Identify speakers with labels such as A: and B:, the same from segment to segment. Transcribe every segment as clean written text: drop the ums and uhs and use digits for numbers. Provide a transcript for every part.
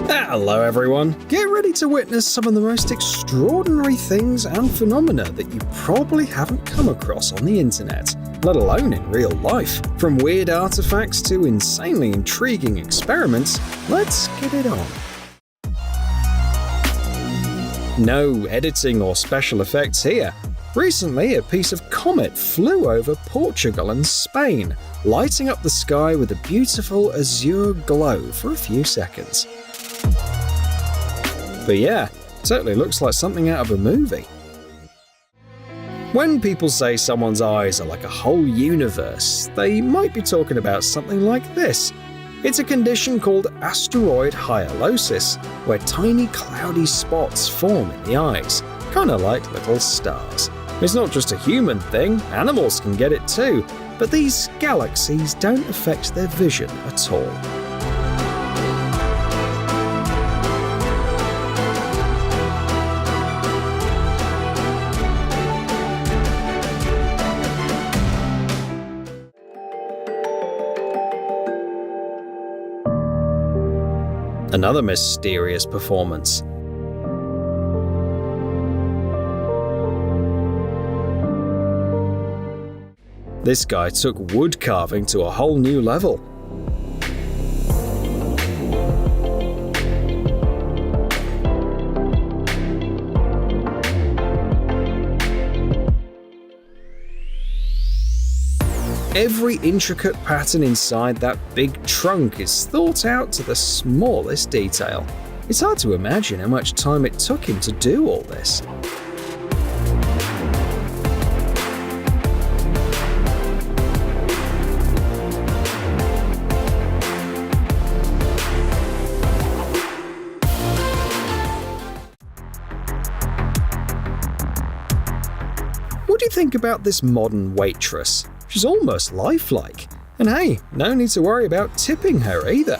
A: Hello everyone! Get ready to witness some of the most extraordinary things and phenomena that you probably haven't come across on the internet, let alone in real life. From weird artifacts to insanely intriguing experiments, let's get it on. No editing or special effects here. Recently, a piece of comet flew over Portugal and Spain, lighting up the sky with a beautiful azure glow for a few seconds. But yeah, totally looks like something out of a movie. When people say someone's eyes are like a whole universe, they might be talking about something like this. It's a condition called asteroid hyalosis, where tiny cloudy spots form in the eyes, kind of like little stars. It's not just a human thing, animals can get it too, but these galaxies don't affect their vision at all. Another mysterious performance. This guy took wood carving to a whole new level. Every intricate pattern inside that big trunk is thought out to the smallest detail. It's hard to imagine how much time it took him to do all this. What do you think about this modern waitress? She's almost lifelike. And hey, no need to worry about tipping her either.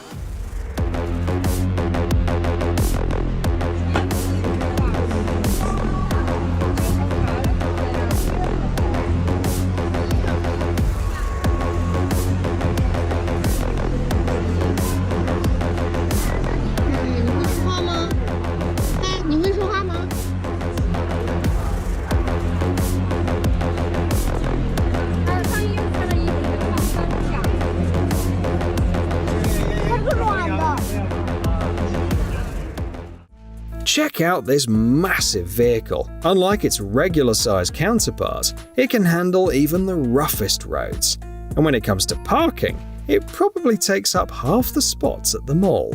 A: Check out this massive vehicle. Unlike its regular-sized counterpart, it can handle even the roughest roads. And when it comes to parking, it probably takes up half the spots at the mall.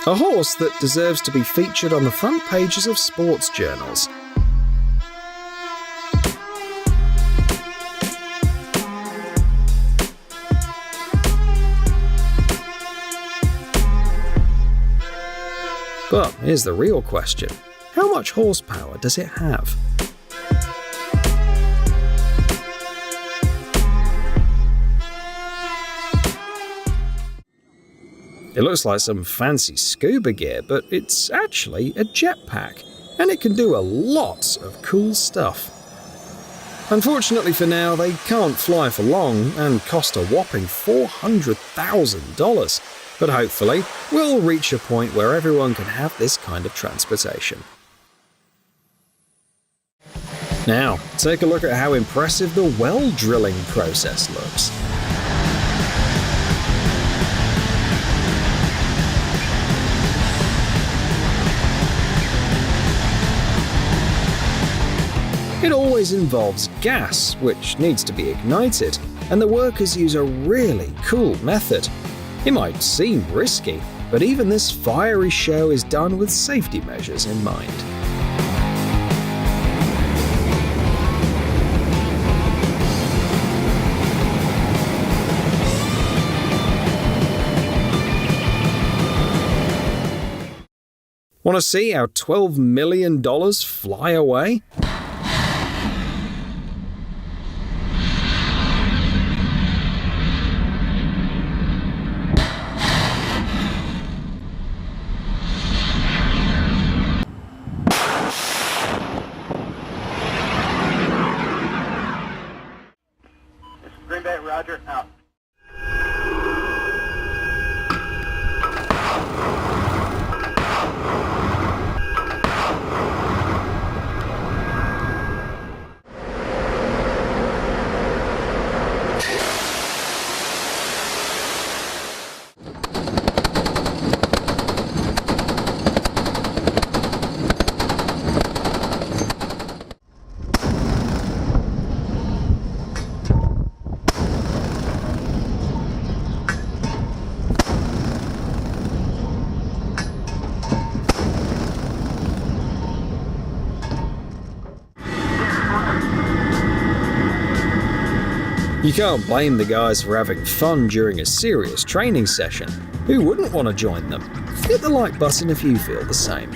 A: A horse that deserves to be featured on the front pages of sports journals. But here's the real question. How much horsepower does it have? It looks like some fancy scuba gear, but it's actually a jetpack, and it can do a lot of cool stuff. Unfortunately for now, they can't fly for long and cost a whopping $400,000, but hopefully we'll reach a point where everyone can have this kind of transportation. Now, take a look at how impressive the well drilling process looks. It always involves gas, which needs to be ignited, and the workers use a really cool method. It might seem risky, but even this fiery show is done with safety measures in mind. Want to see how $12 million fly away?
B: Roger, out.
A: You can't blame the guys for having fun during a serious training session. Who wouldn't want to join them? Hit the like button if you feel the same.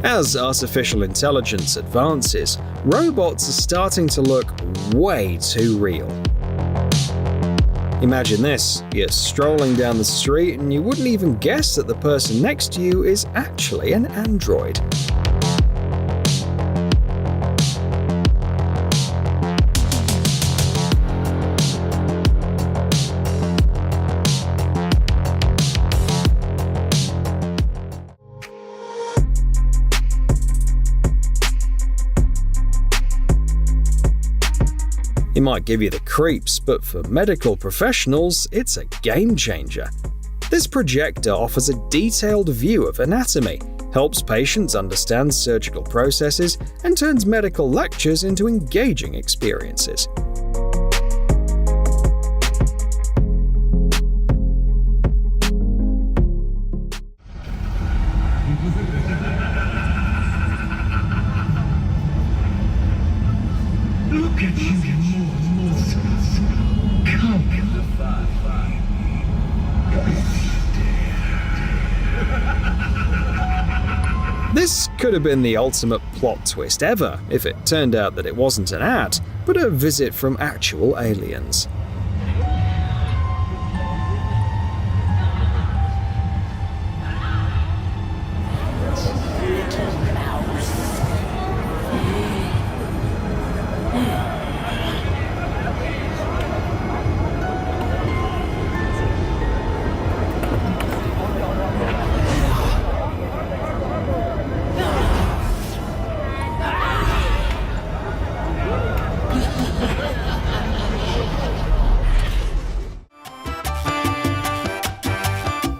A: As artificial intelligence advances, robots are starting to look way too real. Imagine this: you're strolling down the street and you wouldn't even guess that the person next to you is actually an android. It might give you the creeps, but for medical professionals, it's a game changer. This projector offers a detailed view of anatomy, helps patients understand surgical processes, and turns medical lectures into engaging experiences.
C: Look at you, monsters. Come.
A: This could have been the ultimate plot twist ever if it turned out that it wasn't an ad, but a visit from actual aliens.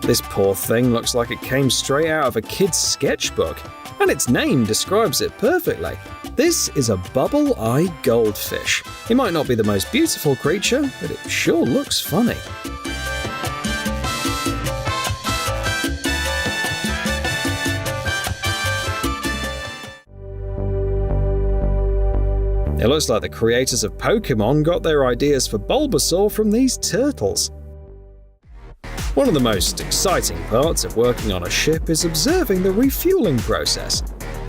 A: This poor thing looks like it came straight out of a kid's sketchbook, and its name describes it perfectly. This is a bubble-eye goldfish. It might not be the most beautiful creature, but it sure looks funny. It looks like the creators of Pokémon got their ideas for Bulbasaur from these turtles. One of the most exciting parts of working on a ship is observing the refueling process.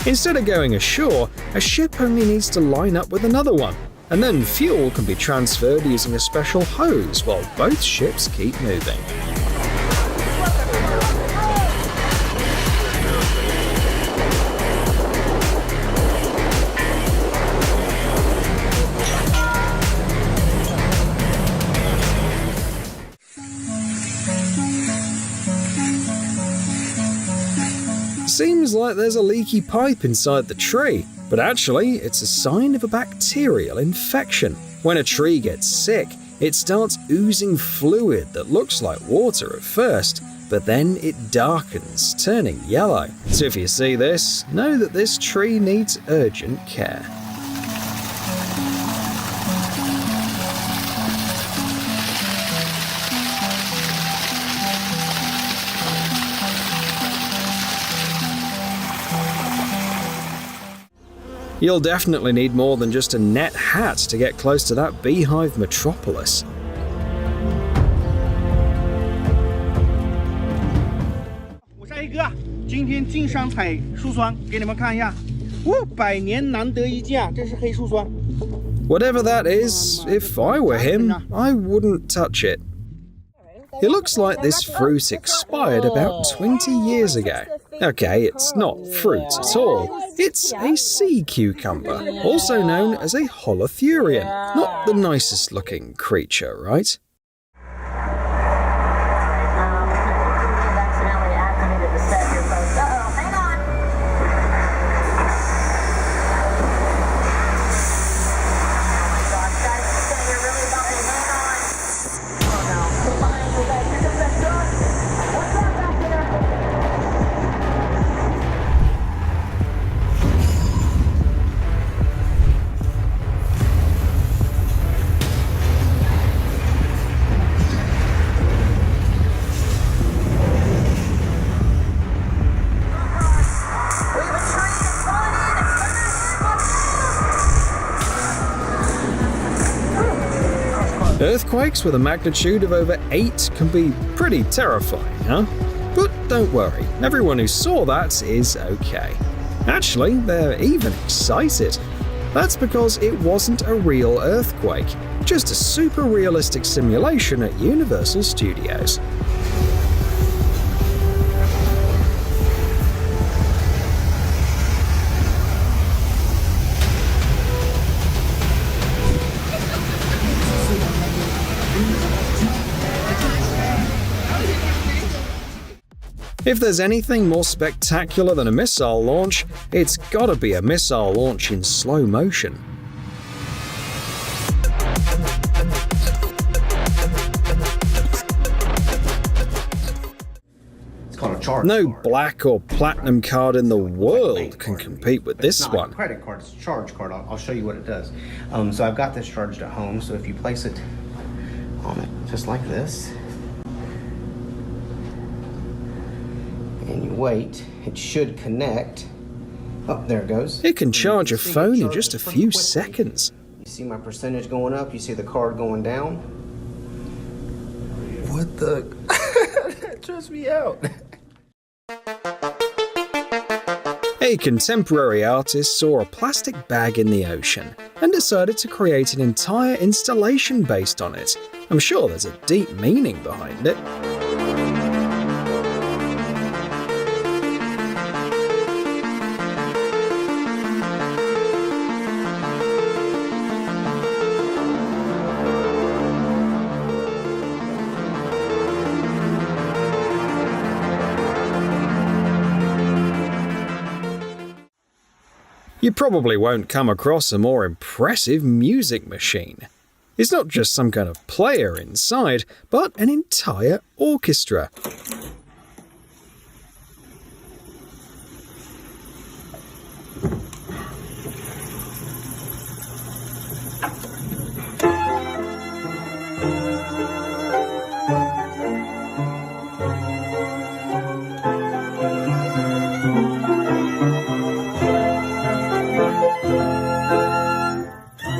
A: Instead of going ashore, a ship only needs to line up with another one, and then fuel can be transferred using a special hose while both ships keep moving. Seems like there's a leaky pipe inside the tree, but actually it's a sign of a bacterial infection. When a tree gets sick, it starts oozing fluid that looks like water at first, but then it darkens, turning yellow. So if you see this, know that this tree needs urgent care. You'll definitely need more than just a net hat to get close to that beehive metropolis. Whatever that is, if I were him, I wouldn't touch it. It looks like this fruit expired about 20 years ago. Okay, it's not fruit at all. It's a sea cucumber, also known as a holothurian. Not the nicest looking creature, right? Earthquakes with a magnitude of over 8 can be pretty terrifying, huh? But don't worry, everyone who saw that is okay. Actually, they're even excited. That's because it wasn't a real earthquake, just a super realistic simulation at Universal Studios. If there's anything more spectacular than a missile launch, it's gotta be a missile launch in slow motion. No black or platinum card in the world can compete with this one.
B: It's not a credit card, it's a charge card. I'll show you what it does. So I've got this charged at home, so if you place it on it just like this, and you wait, it should connect. Oh, there it goes.
A: It can charge a phone in just a few seconds.
B: You see my percentage going up, you see the card going down. What the? That trips me out.
A: A contemporary artist saw a plastic bag in the ocean and decided to create an entire installation based on it. I'm sure there's a deep meaning behind it. You probably won't come across a more impressive music machine. It's not just some kind of player inside, but an entire orchestra.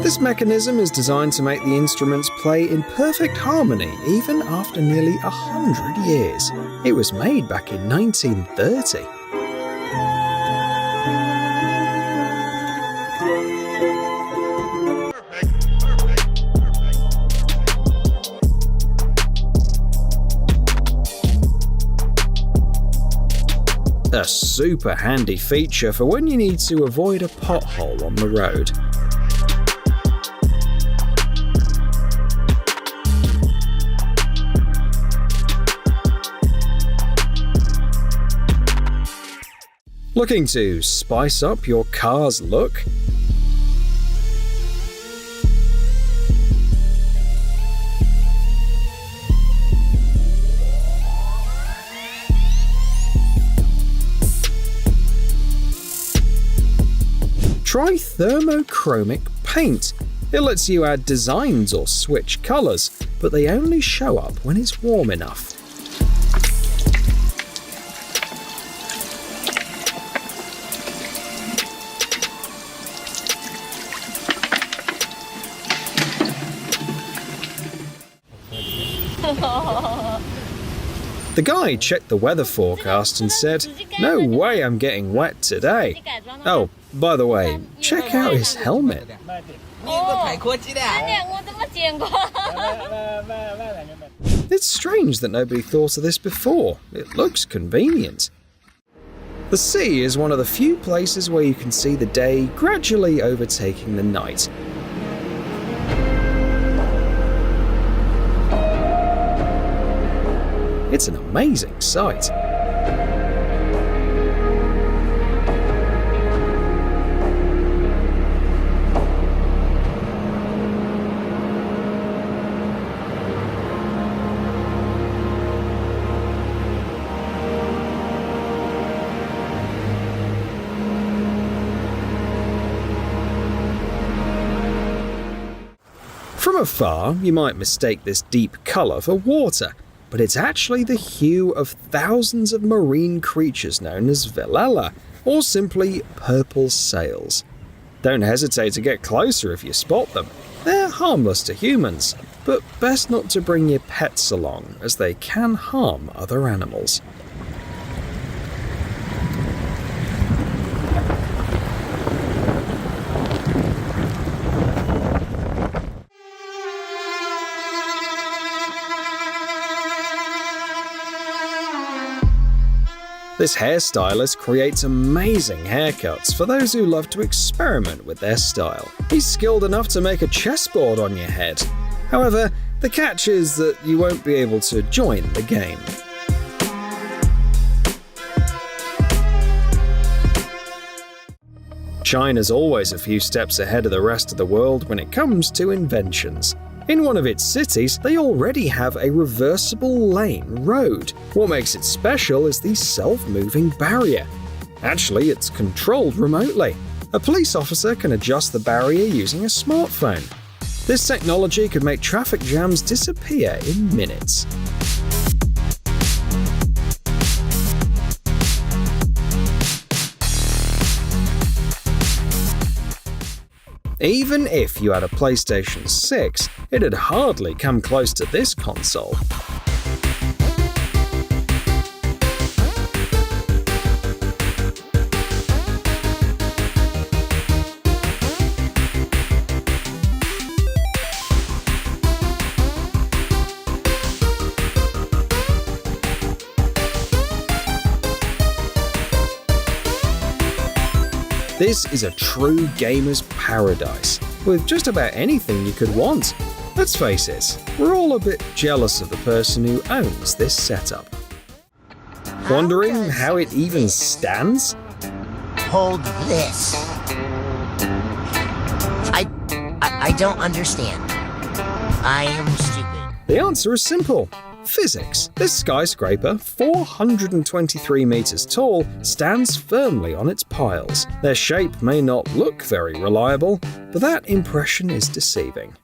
A: This mechanism is designed to make the instruments play in perfect harmony even after nearly 100 years. It was made back in 1930. A super handy feature for when you need to avoid a pothole on the road. Looking to spice up your car's look? Try thermochromic paint. It lets you add designs or switch colors, but they only show up when it's warm enough. The guy checked the weather forecast and said, "No way I'm getting wet today." Oh, by the way, check out his helmet. It's strange that nobody thought of this before. It looks convenient. The sea is one of the few places where you can see the day gradually overtaking the night. It's an amazing sight. From afar, you might mistake this deep colour for water, but it's actually the hue of thousands of marine creatures known as Velella, or simply purple sails. Don't hesitate to get closer if you spot them. They're harmless to humans, but best not to bring your pets along, as they can harm other animals. This hairstylist creates amazing haircuts for those who love to experiment with their style. He's skilled enough to make a chessboard on your head. However, the catch is that you won't be able to join the game. China's always a few steps ahead of the rest of the world when it comes to inventions. In one of its cities, they already have a reversible lane road. What makes it special is the self-moving barrier. Actually, it's controlled remotely. A police officer can adjust the barrier using a smartphone. This technology could make traffic jams disappear in minutes. Even if you had a PlayStation 6, it'd hardly come close to this console. This is a true gamer's paradise, with just about anything you could want. Let's face it, we're all a bit jealous of the person who owns this setup. Wondering how it even stands?
D: Hold this. I don't understand. I am stupid.
A: The answer is simple. Physics. This skyscraper, 423 meters tall, stands firmly on its piles. Their shape may not look very reliable, but that impression is deceiving.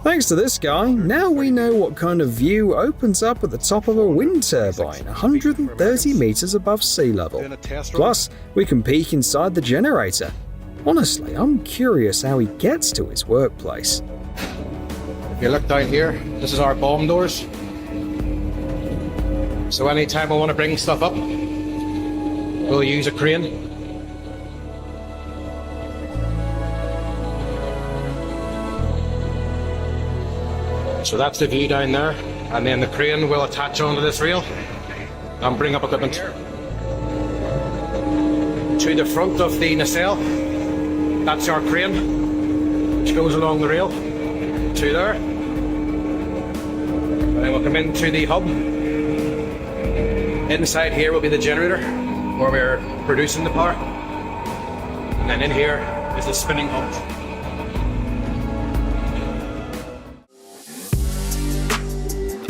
A: Thanks to this guy, now we know what kind of view opens up at the top of a wind turbine 130 meters above sea level. Plus, we can peek inside the generator. Honestly, I'm curious how he gets to his workplace.
E: If you look down here, this is our bomb doors. So anytime I want to bring stuff up, we'll use a crane. So that's the view down there, and then the crane will attach onto this rail and bring up equipment. To the front of the nacelle, that's our crane, which goes along the rail to there. And then we'll come into the hub. Inside here will be the generator, where we're producing the power. And then in here is the spinning hub.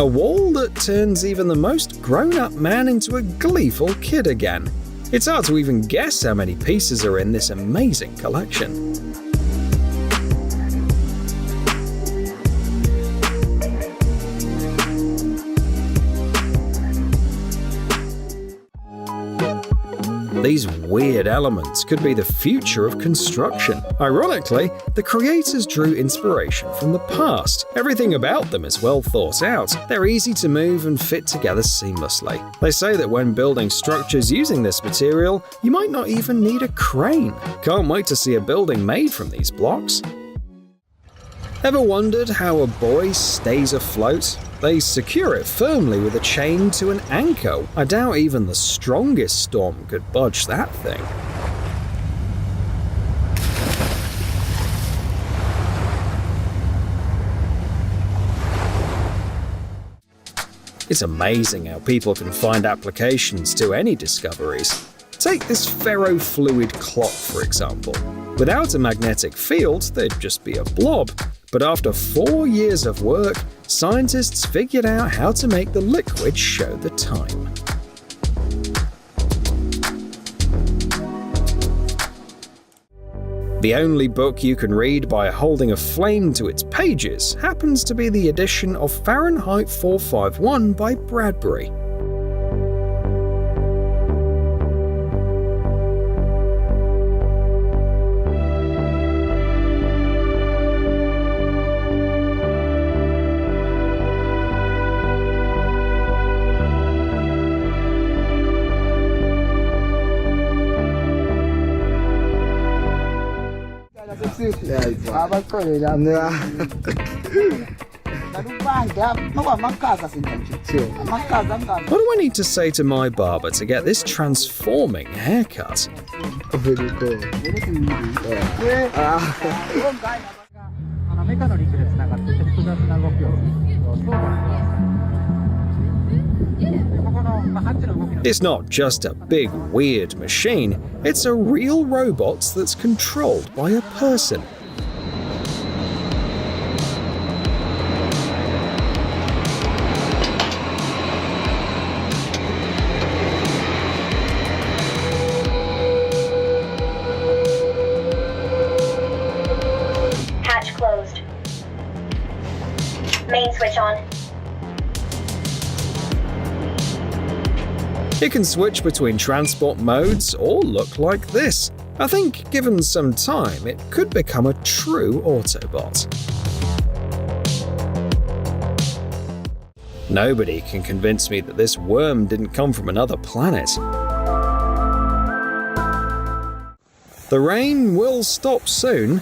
A: A wall that turns even the most grown-up man into a gleeful kid again. It's hard to even guess how many pieces are in this amazing collection. These weird elements could be the future of construction. Ironically, the creators drew inspiration from the past. Everything about them is well thought out. They're easy to move and fit together seamlessly. They say that when building structures using this material, you might not even need a crane. Can't wait to see a building made from these blocks. Ever wondered how a buoy stays afloat? They secure it firmly with a chain to an anchor. I doubt even the strongest storm could budge that thing. It's amazing how people can find applications to any discoveries. Take this ferrofluid clock, for example. Without a magnetic field, there'd just be a blob. But after 4 years of work, scientists figured out how to make the liquid show the time. The only book you can read by holding a flame to its pages happens to be the edition of Fahrenheit 451 by Bradbury. What do I need to say to my barber to get this transforming haircut? It's not just a big, weird machine, it's a real robot that's controlled by a person.
F: Hatch closed. Main switch on.
A: It can switch between transport modes or look like this. I think, given some time, it could become a true Autobot. Nobody can convince me that this worm didn't come from another planet. The rain will stop soon.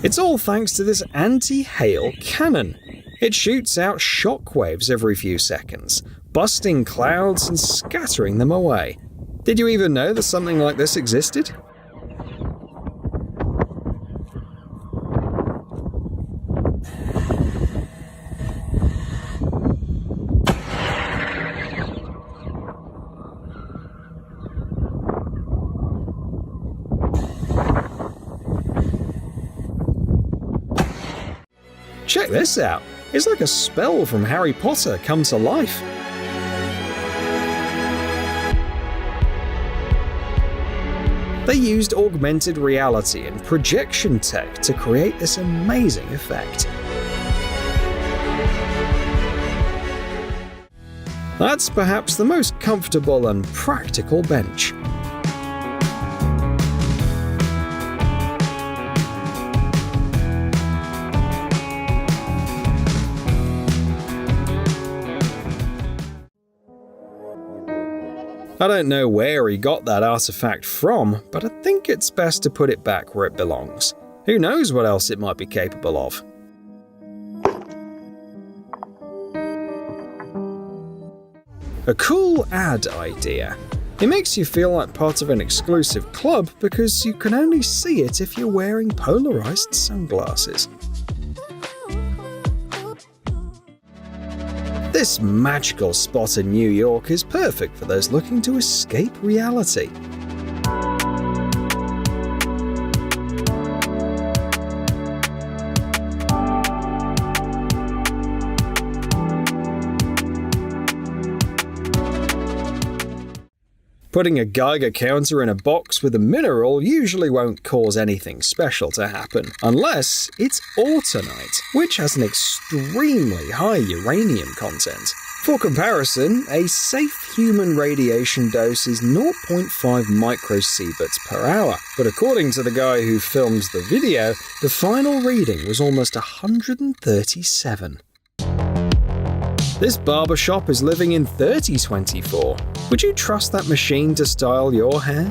A: It's all thanks to this anti-hail cannon. It shoots out shockwaves every few seconds, busting clouds and scattering them away. Did you even know that something like this existed? Check this out. It's like a spell from Harry Potter come to life. They used augmented reality and projection tech to create this amazing effect. That's perhaps the most comfortable and practical bench. I don't know where he got that artifact from, but I think it's best to put it back where it belongs. Who knows what else it might be capable of? A cool ad idea. It makes you feel like part of an exclusive club because you can only see it if you're wearing polarized sunglasses. This magical spot in New York is perfect for those looking to escape reality. Putting a Geiger counter in a box with a mineral usually won't cause anything special to happen, unless it's autunite, which has an extremely high uranium content. For comparison, a safe human radiation dose is 0.5 microsieverts per hour, but according to the guy who films the video, the final reading was almost 137. This barbershop is living in 3024. Would you trust that machine to style your hair?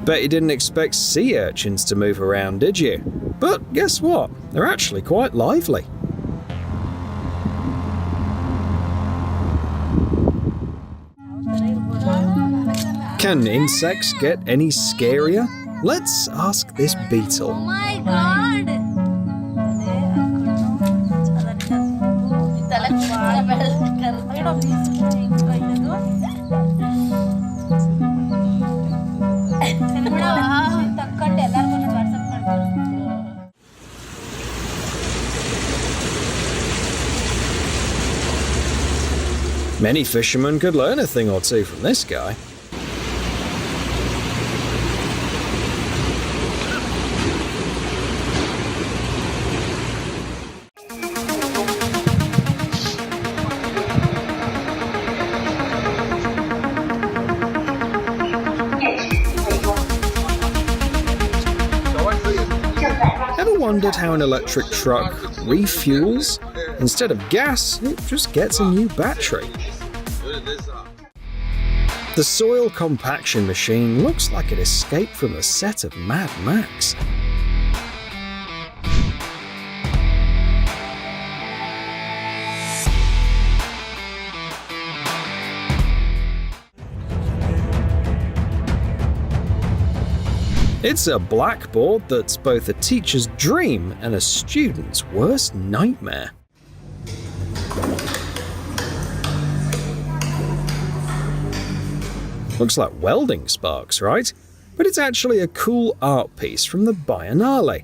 A: Bet you didn't expect sea urchins to move around, did you? But guess what? They're actually quite lively. Can insects get any scarier? Let's ask this beetle.
F: Oh my god!
A: Many fishermen could learn a thing or two from this guy. Ever wondered how an electric truck refuels? Instead of gas, it just gets a new battery. The soil compaction machine looks like it escaped from a set of Mad Max. It's a blackboard that's both a teacher's dream and a student's worst nightmare. Looks like welding sparks, right? But it's actually a cool art piece from the Biennale.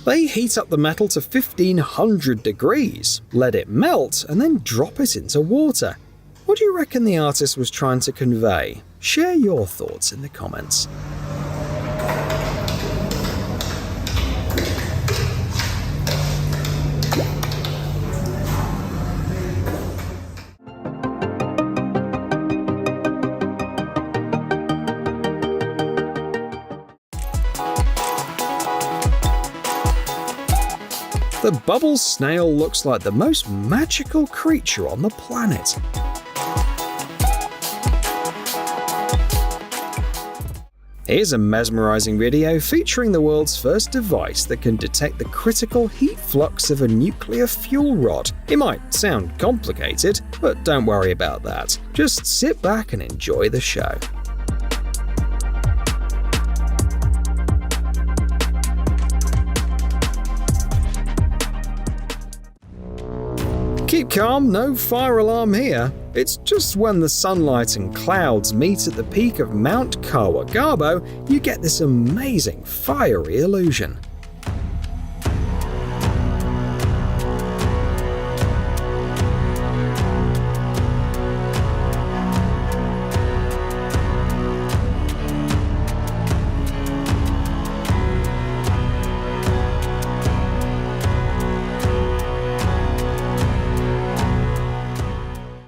A: They heat up the metal to 1500 degrees, let it melt, and then drop it into water. What do you reckon the artist was trying to convey? Share your thoughts in the comments. The bubble snail looks like the most magical creature on the planet. Here's a mesmerizing video featuring the world's first device that can detect the critical heat flux of a nuclear fuel rod. It might sound complicated, but don't worry about that. Just sit back and enjoy the show. Keep calm, no fire alarm here. It's just when the sunlight and clouds meet at the peak of Mount Kawagabo, you get this amazing fiery illusion.